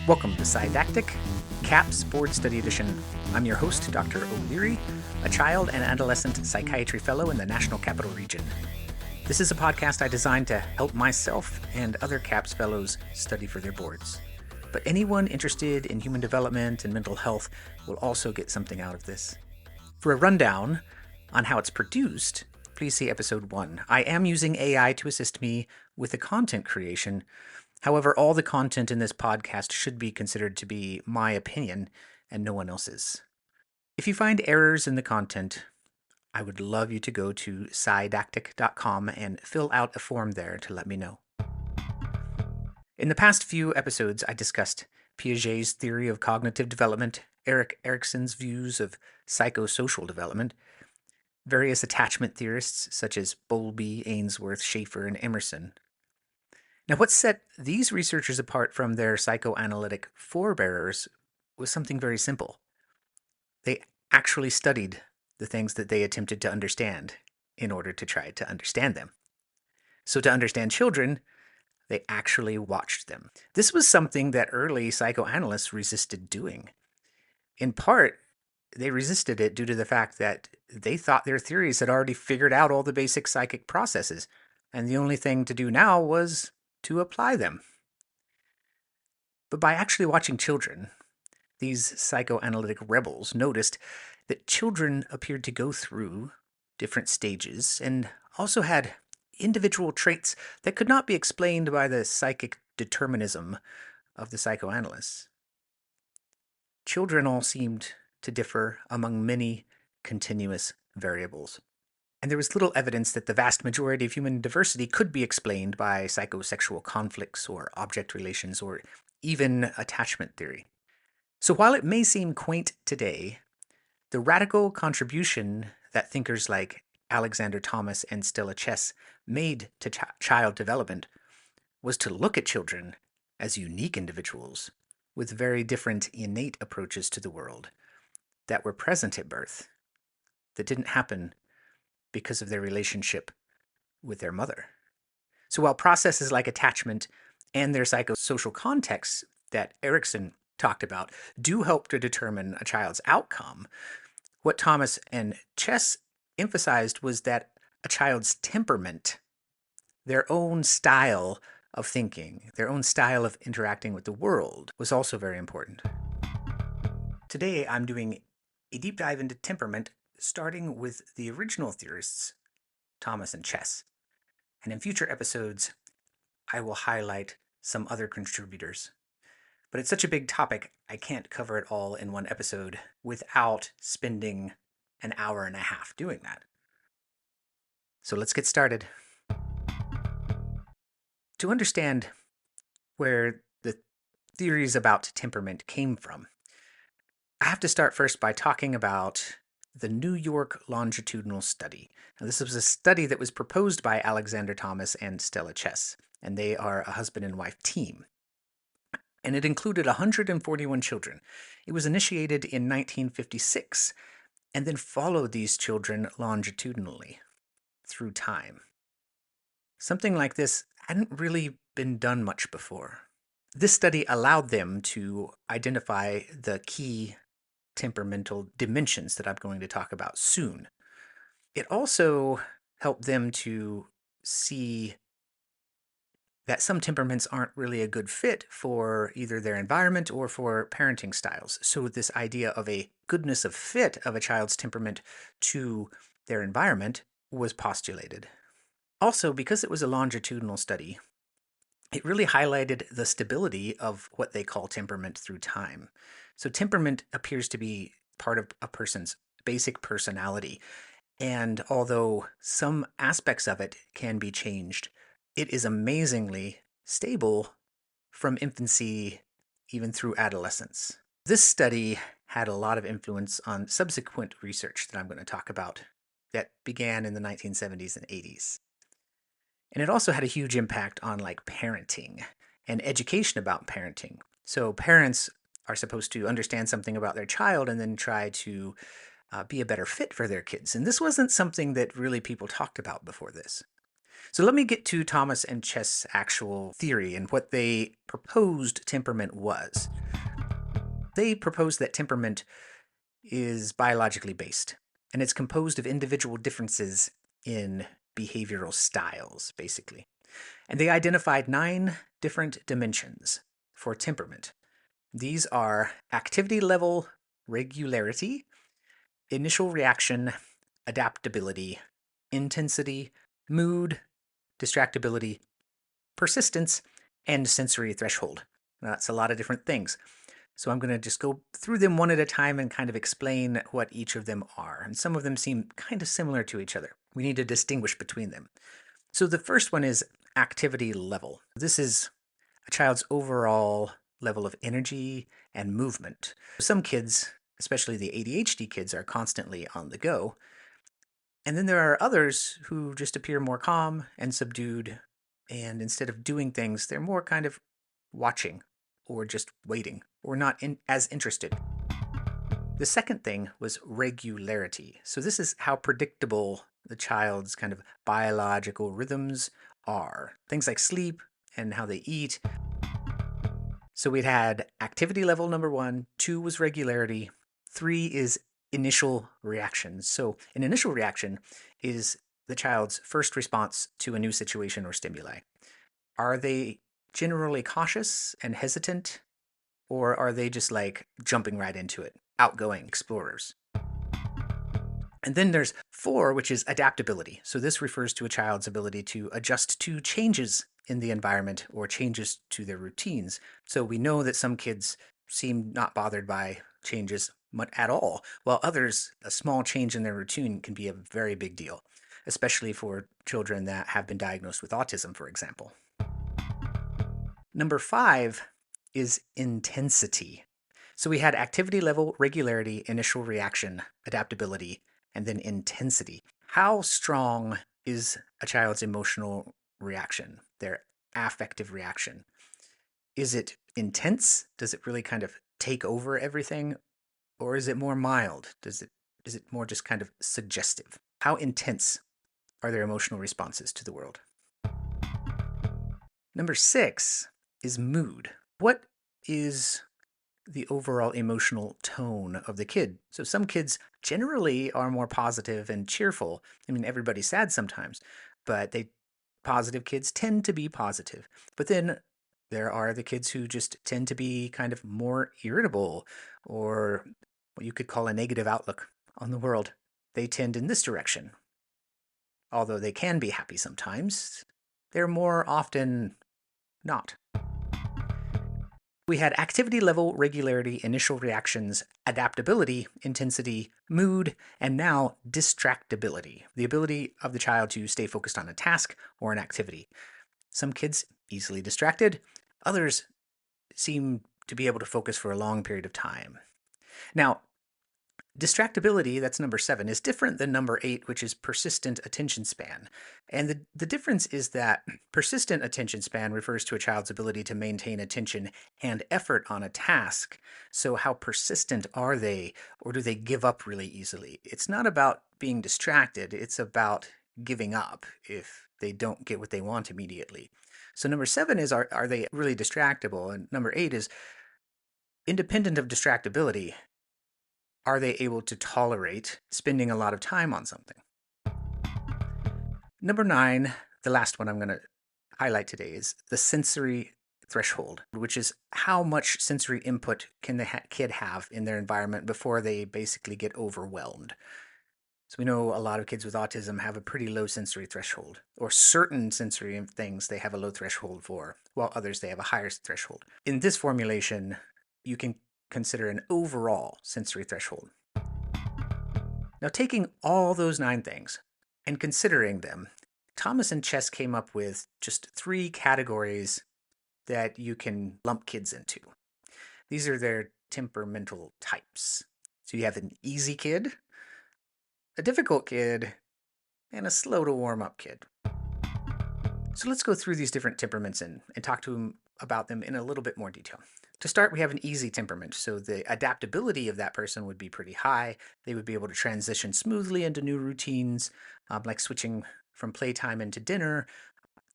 Welcome to Didactic, CAPS Board Study Edition. I'm your host, Dr. O'Leary, a child and adolescent psychiatry fellow in the National Capital Region. This is a podcast I designed to help myself and other CAPS fellows study for their boards. But anyone interested in human development and mental health will also get something out of this. For a rundown on how it's produced, please see episode 1. I am using AI to assist me with the content creation. However, all the content in this podcast should be considered to be my opinion and no one else's. If you find errors in the content, I would love you to go to psydactic.com and fill out a form there to let me know. In the past few episodes, I discussed Piaget's theory of cognitive development, Erik Erikson's views of psychosocial development, various attachment theorists such as Bowlby, Ainsworth, Schaefer, and Emerson. Now, what set these researchers apart from their psychoanalytic forebearers was something very simple. They actually studied the things that they attempted to understand in order to try to understand them. So to understand children, they actually watched them. This was something that early psychoanalysts resisted doing. In part, they resisted it due to the fact that they thought their theories had already figured out all the basic psychic processes, and the only thing to do now was to apply them. But by actually watching children, these psychoanalytic rebels noticed that children appeared to go through different stages and also had individual traits that could not be explained by the psychic determinism of the psychoanalysts. Children all seemed to differ among many continuous variables. And there was little evidence that the vast majority of human diversity could be explained by psychosexual conflicts or object relations or even attachment theory. So while it may seem quaint today, the radical contribution that thinkers like Alexander Thomas and Stella made to child development was to look at children as unique individuals with very different innate approaches to the world that were present at birth, that didn't happen because of their relationship with their mother. So while processes like attachment and their psychosocial contexts that Erikson talked about do help to determine a child's outcome, what Thomas and Chess emphasized was that a child's temperament, their own style of thinking, their own style of interacting with the world, was also very important. Today, I'm doing a deep dive into temperament, starting with the original theorists, Thomas and Chess. And in future episodes, I will highlight some other contributors. But it's such a big topic, I can't cover it all in one episode without spending an hour and a half doing that. So let's get started. To understand where the theories about temperament came from, I have to start first by talking about the New York Longitudinal Study. Now, this was a study that was proposed by Alexander Thomas and Stella, and they are a husband and wife team. And it included 141 children. It was initiated in 1956, and then followed these children longitudinally through time. Something like this hadn't really been done much before. This study allowed them to identify the key temperamental dimensions that I'm going to talk about soon. It also helped them to see that some temperaments aren't really a good fit for either their environment or for parenting styles. So this idea of a goodness of fit of a child's temperament to their environment was postulated. Also, because it was a longitudinal study, it really highlighted the stability of what they call temperament through time. So temperament appears to be part of a person's basic personality. And although some aspects of it can be changed, it is amazingly stable from infancy even through adolescence. This study had a lot of influence on subsequent research that I'm going to talk about that began in the 1970s and 80s. And it also had a huge impact on parenting and education about parenting. So parents are supposed to understand something about their child and then try to be a better fit for their kids. And this wasn't something that really people talked about before this. So let me get to Thomas and Chess' actual theory and what they proposed temperament was. They proposed that temperament is biologically based, and it's composed of individual differences in behavioral styles, basically. And they identified 9 different dimensions for temperament. These are activity level, regularity, initial reaction, adaptability, intensity, mood, distractibility, persistence, and sensory threshold. Now, that's a lot of different things. So I'm going to just go through them one at a time and kind of explain what each of them are. And some of them seem kind of similar to each other. We need to distinguish between them. So the first one is activity level. This is a child's overall level of energy and movement. Some kids, especially the ADHD kids, are constantly on the go. And then there are others who just appear more calm and subdued. And instead of doing things, they're more kind of watching or just waiting or not as interested. The second thing was regularity. So this is how predictable the child's kind of biological rhythms are. Things like sleep and how they eat. So we'd had activity level number 1, 2 was regularity, 3 is initial reactions. So an initial reaction is the child's first response to a new situation or stimuli. Are they generally cautious and hesitant, or are they just like jumping right into it, outgoing explorers? And then there's 4, which is adaptability. So this refers to a child's ability to adjust to changes in the environment or changes to their routines. So we know that some kids seem not bothered by changes at all, while others, a small change in their routine can be a very big deal, especially for children that have been diagnosed with autism, for example. Number 5 is intensity. So we had activity level, regularity, initial reaction, adaptability, and then intensity. How strong is a child's emotional reaction, their affective reaction? Is it intense? Does it really kind of take over everything? Or is it more mild? Is it more just kind of suggestive? How intense are their emotional responses to the world? Number 6 is mood. What is the overall emotional tone of the kid? So some kids generally are more positive and cheerful. I mean, everybody's sad sometimes, but positive kids tend to be positive. But then there are the kids who just tend to be kind of more irritable, or what you could call a negative outlook on the world. They tend in this direction. Although they can be happy sometimes, they're more often not. We had activity level, regularity, initial reactions, adaptability, intensity, mood, and now distractibility, the ability of the child to stay focused on a task or an activity. Some kids easily distracted, others seem to be able to focus for a long period of time. Now, distractibility, that's number 7, is different than number 8, which is persistent attention span. And the difference is that persistent attention span refers to a child's ability to maintain attention and effort on a task. So how persistent are they, or do they give up really easily? It's not about being distracted, it's about giving up if they don't get what they want immediately. So number 7 is, are they really distractible? And number 8 is, independent of distractibility, are they able to tolerate spending a lot of time on something? Number 9, the last one I'm going to highlight today, is the sensory threshold, which is how much sensory input can the kid have in their environment before they basically get overwhelmed. So we know a lot of kids with autism have a pretty low sensory threshold, or certain sensory things they have a low threshold for, while others they have a higher threshold. In this formulation, you can consider an overall sensory threshold. Now, taking all those 9 things and considering them, Thomas and Chess came up with just 3 categories that you can lump kids into. These are their temperamental types. So you have an easy kid, a difficult kid, and a slow to warm up kid. So let's go through these different temperaments and talk to them about them in a little bit more detail. To start, we have an easy temperament. So the adaptability of that person would be pretty high. They would be able to transition smoothly into new routines, like switching from playtime into dinner,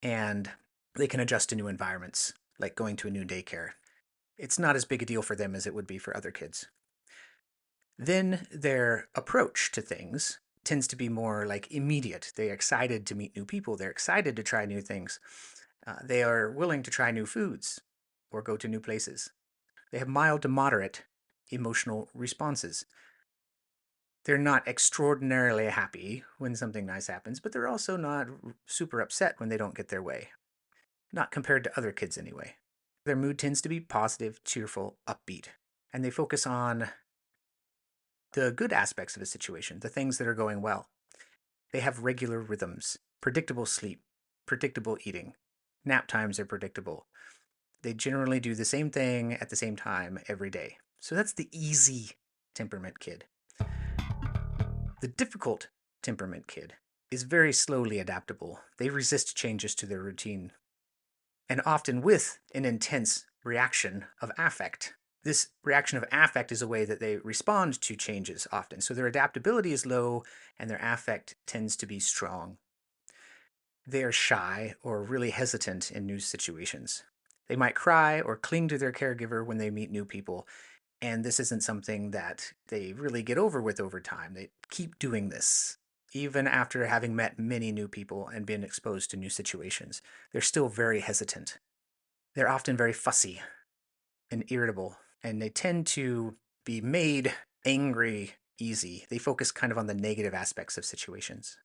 and they can adjust to new environments, like going to a new daycare. It's not as big a deal for them as it would be for other kids. Then their approach to things tends to be more like immediate. They're excited to meet new people. They're excited to try new things. They are willing to try new foods or go to new places. They have mild to moderate emotional responses. They're not extraordinarily happy when something nice happens, but they're also not super upset when they don't get their way. Not compared to other kids anyway. Their mood tends to be positive, cheerful, upbeat, and they focus on the good aspects of a situation, the things that are going well. They have regular rhythms, predictable sleep, predictable eating. Nap times are predictable. They generally do the same thing at the same time every day. So that's the easy temperament kid. The difficult temperament kid is very slowly adaptable. They resist changes to their routine, and often with an intense reaction of affect. This reaction of affect is a way that they respond to changes often. So their adaptability is low and their affect tends to be strong. They are shy or really hesitant in new situations. They might cry or cling to their caregiver when they meet new people, and this isn't something that they really get over with over time. They keep doing this. Even after having met many new people and been exposed to new situations, they're still very hesitant. They're often very fussy and irritable, and they tend to be made angry easy. They focus kind of on the negative aspects of situations.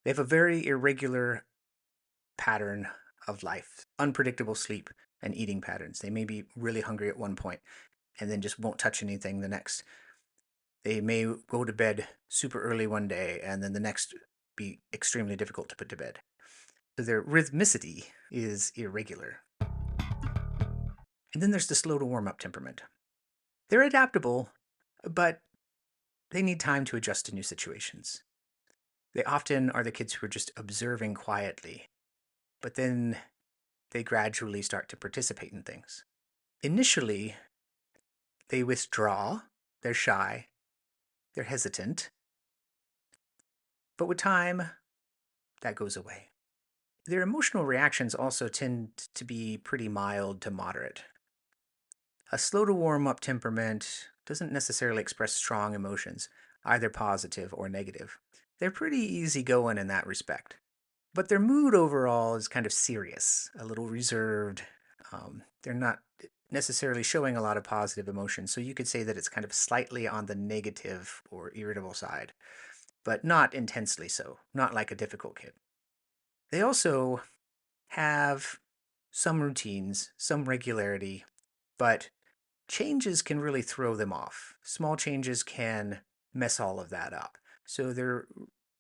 They have a very irregular pattern of life, unpredictable sleep and eating patterns. They may be really hungry at one point and then just won't touch anything the next. They may go to bed super early one day and then the next be extremely difficult to put to bed. So their rhythmicity is irregular. And then there's the slow to warm up temperament. They're adaptable, but they need time to adjust to new situations. They often are the kids who are just observing quietly, but then they gradually start to participate in things. Initially, they withdraw, they're shy, they're hesitant, but with time, that goes away. Their emotional reactions also tend to be pretty mild to moderate. A slow to warm up temperament doesn't necessarily express strong emotions, either positive or negative. They're pretty easygoing in that respect. But their mood overall is kind of serious, a little reserved. They're not necessarily showing a lot of positive emotions, so you could say that it's kind of slightly on the negative or irritable side, but not intensely so, not like a difficult kid. They also have some routines, some regularity, but changes can really throw them off. Small changes can mess all of that up. So their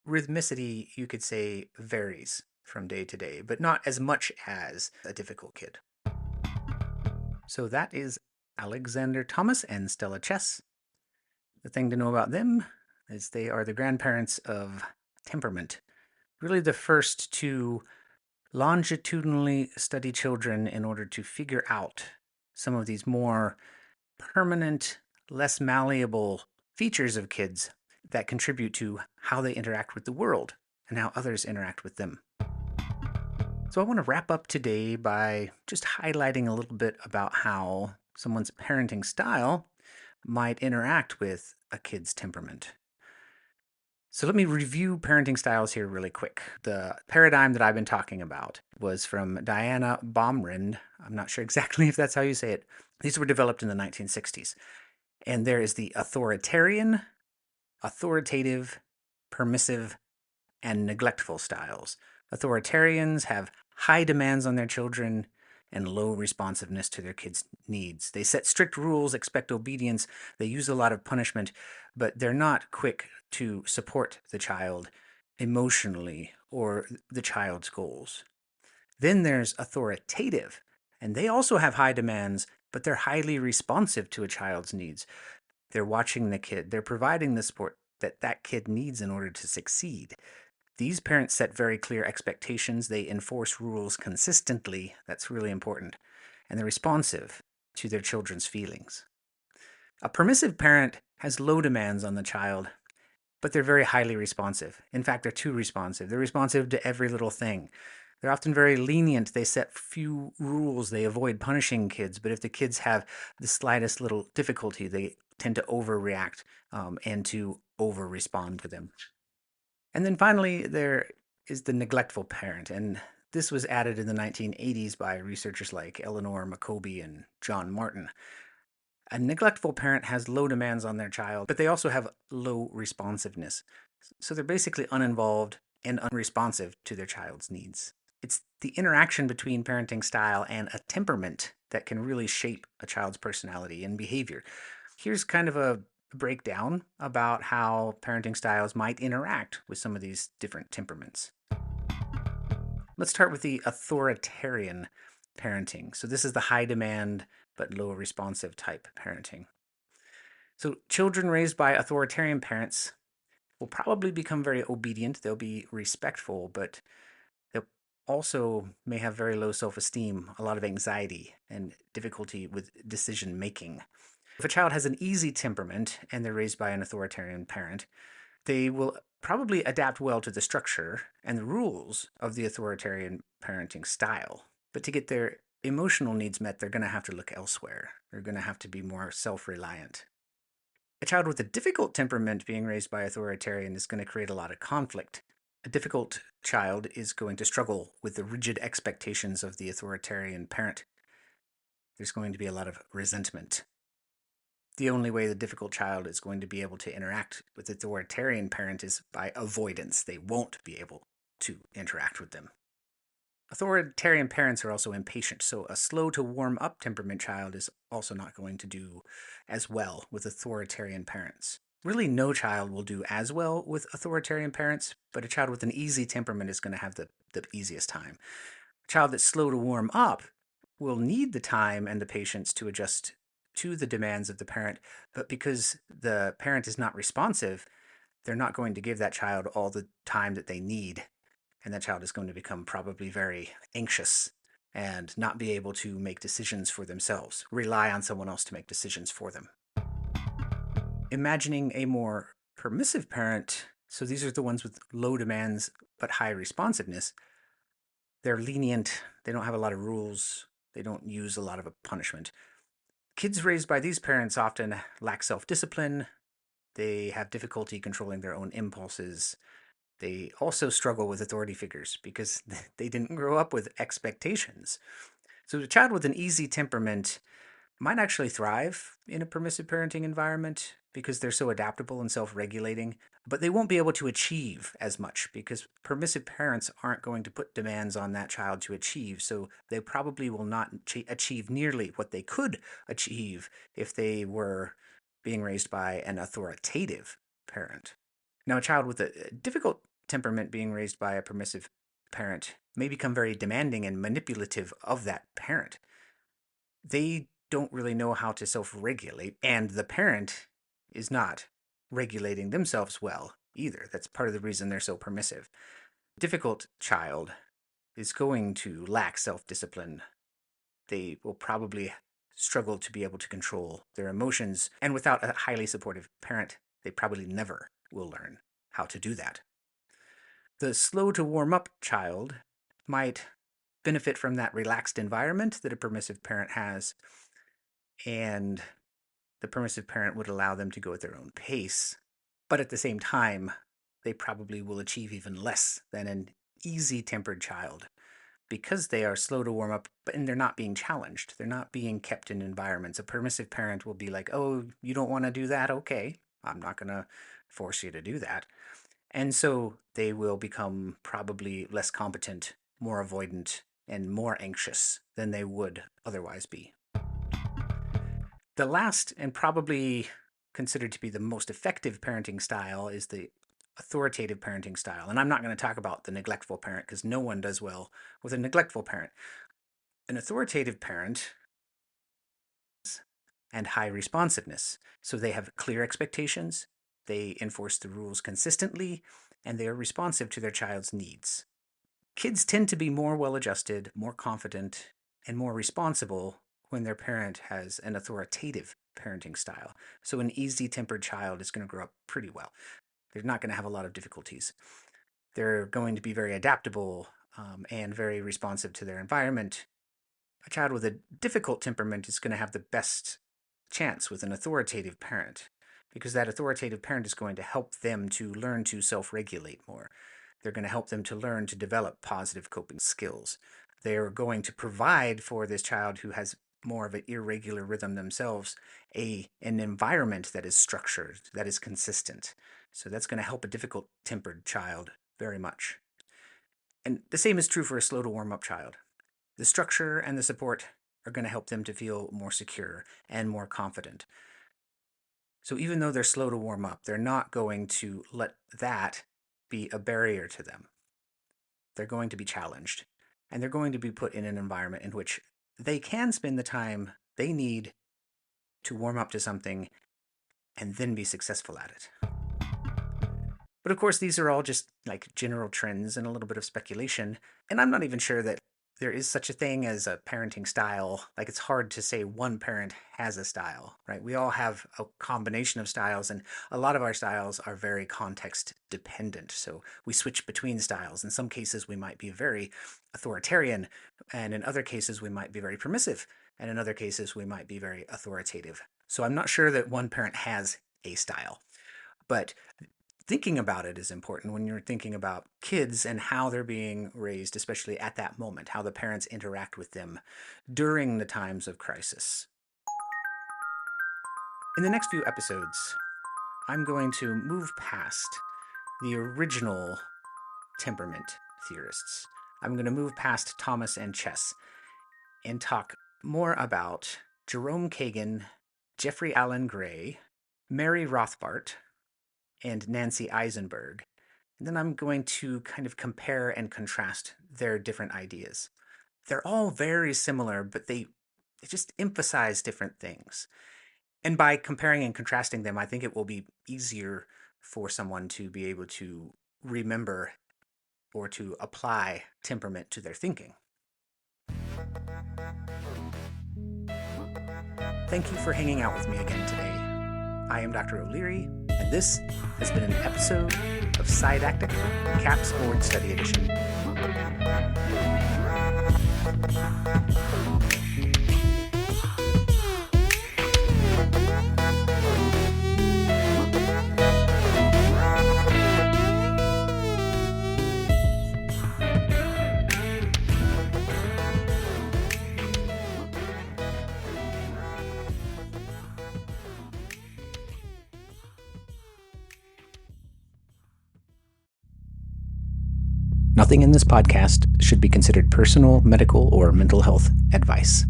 rhythmicity, you could say, varies from day to day, but not as much as a difficult kid. So that is Alexander Thomas and Stella Chess. The thing to know about them is they are the grandparents of Temperament, really the first to longitudinally study children in order to figure out some of these more permanent, less malleable features of kids that contribute to how they interact with the world and how others interact with them. So I want to wrap up today by just highlighting a little bit about how someone's parenting style might interact with a kid's temperament. So let me review parenting styles here really quick. The paradigm that I've been talking about was from Diana Baumrind. I'm not sure exactly if that's how you say it. These were developed in the 1960s. And there is the authoritarian, authoritative, permissive, and neglectful styles. Authoritarians have high demands on their children and low responsiveness to their kids' needs. They set strict rules, expect obedience, they use a lot of punishment, but they're not quick to support the child emotionally or the child's goals. Then there's authoritative, and they also have high demands, but they're highly responsive to a child's needs. They're watching the kid, they're providing the support that that kid needs in order to succeed. These parents set very clear expectations. They enforce rules consistently. That's really important. And they're responsive to their children's feelings. A permissive parent has low demands on the child, but they're very highly responsive. In fact, they're too responsive. They're responsive to every little thing. They're often very lenient. They set few rules. They avoid punishing kids. But if the kids have the slightest little difficulty, they tend to overreact and to over respond to them. And then finally, there is the neglectful parent. And this was added in the 1980s by researchers like Eleanor McCoby and John Martin. A neglectful parent has low demands on their child, but they also have low responsiveness. So they're basically uninvolved and unresponsive to their child's needs. It's the interaction between parenting style and a temperament that can really shape a child's personality and behavior. Here's kind of a breakdown about how parenting styles might interact with some of these different temperaments. Let's start with the authoritarian parenting. So this is the high demand but low responsive type parenting. So children raised by authoritarian parents will probably become very obedient. They'll be respectful, but they'll also may have very low self-esteem, a lot of anxiety, and difficulty with decision making. If a child has an easy temperament and they're raised by an authoritarian parent, they will probably adapt well to the structure and the rules of the authoritarian parenting style. But to get their emotional needs met, they're going to have to look elsewhere. They're going to have to be more self-reliant. A child with a difficult temperament being raised by authoritarian is going to create a lot of conflict. A difficult child is going to struggle with the rigid expectations of the authoritarian parent. There's going to be a lot of resentment. The only way the difficult child is going to be able to interact with the authoritarian parent is by avoidance. They won't be able to interact with them. Authoritarian parents are also impatient, so a slow to warm up temperament child is also not going to do as well with authoritarian parents. Really, no child will do as well with authoritarian parents, but a child with an easy temperament is going to have the easiest time. A child that's slow to warm up will need the time and the patience to adjust to the demands of the parent, but because the parent is not responsive, they're not going to give that child all the time that they need. And that child is going to become probably very anxious and not be able to make decisions for themselves, rely on someone else to make decisions for them. Imagining a more permissive parent, so these are the ones with low demands but high responsiveness. They're lenient, they don't have a lot of rules, they don't use a lot of punishment. Kids raised by these parents often lack self-discipline, they have difficulty controlling their own impulses. They also struggle with authority figures because they didn't grow up with expectations. So a child with an easy temperament might actually thrive in a permissive parenting environment because they're so adaptable and self-regulating, but they won't be able to achieve as much because permissive parents aren't going to put demands on that child to achieve, so they probably will not achieve nearly what they could achieve if they were being raised by an authoritative parent. Now, a child with a difficult temperament being raised by a permissive parent may become very demanding and manipulative of that parent. They don't really know how to self-regulate, and the parent is not regulating themselves well either. That's part of the reason they're so permissive. A difficult child is going to lack self-discipline. They will probably struggle to be able to control their emotions, and without a highly supportive parent, they probably never will learn how to do that. The slow to warm up child might benefit from that relaxed environment that a permissive parent has, and the permissive parent would allow them to go at their own pace. But at the same time, they probably will achieve even less than an easy-tempered child because they are slow to warm up, and they're not being challenged. They're not being kept in environments. A permissive parent will be like, oh, you don't want to do that? Okay, I'm not going to force you to do that. And so they will become probably less competent, more avoidant, and more anxious than they would otherwise be. The last and probably considered to be the most effective parenting style is the authoritative parenting style. And I'm not going to talk about the neglectful parent because no one does well with a neglectful parent. An authoritative parent and high responsiveness. So they have clear expectations, they enforce the rules consistently, and they are responsive to their child's needs. Kids tend to be more well-adjusted, more confident, and more responsible when their parent has an authoritative parenting style. So an easy-tempered child is going to grow up pretty well. they're not going to have a lot of difficulties. They're going to be very adaptable and very responsive to their environment. A child with a difficult temperament is going to have the best chance with an authoritative parent, because that authoritative parent is going to help them to learn to self-regulate more. They're going to help them to learn to develop positive coping skills. They're going to provide for this child who has more of an irregular rhythm themselves an environment that is structured, that is consistent. So that's going to help a difficult-tempered child very much. And the same is true for a slow to warm up child. The structure and the support are going to help them to feel more secure and more confident. So even though they're slow to warm up, they're not going to let that be a barrier to them. They're going to be challenged, and they're going to be put in an environment in which they can spend the time they need to warm up to something and then be successful at it. But of course, these are all just like general trends and a little bit of speculation, and I'm not even sure that there is such a thing as a parenting style. Like, it's hard to say one parent has a style, right? We all have a combination of styles, and a lot of our styles are very context dependent. So we switch between styles. In some cases, we might be very authoritarian, and in other cases, we might be very permissive, and in other cases, we might be very authoritative. So I'm not sure that one parent has a style, but thinking about it is important when you're thinking about kids and how they're being raised, especially at that moment, how the parents interact with them during the times of crisis. In the next few episodes, I'm going to move past the original temperament theorists. I'm going to move past Thomas and Chess and talk more about Jerome Kagan, Jeffrey Alan Gray, Mary Rothbart, and Nancy Eisenberg. And then I'm going to kind of compare and contrast their different ideas. They're all very similar, but they just emphasize different things. And by comparing and contrasting them, I think it will be easier for someone to be able to remember or to apply temperament to their thinking. Thank you for hanging out with me again today. I am Dr. O'Leary, and this has been an episode of Psydactic, CAPS Board Study Edition. Nothing in this podcast should be considered personal, medical, or mental health advice.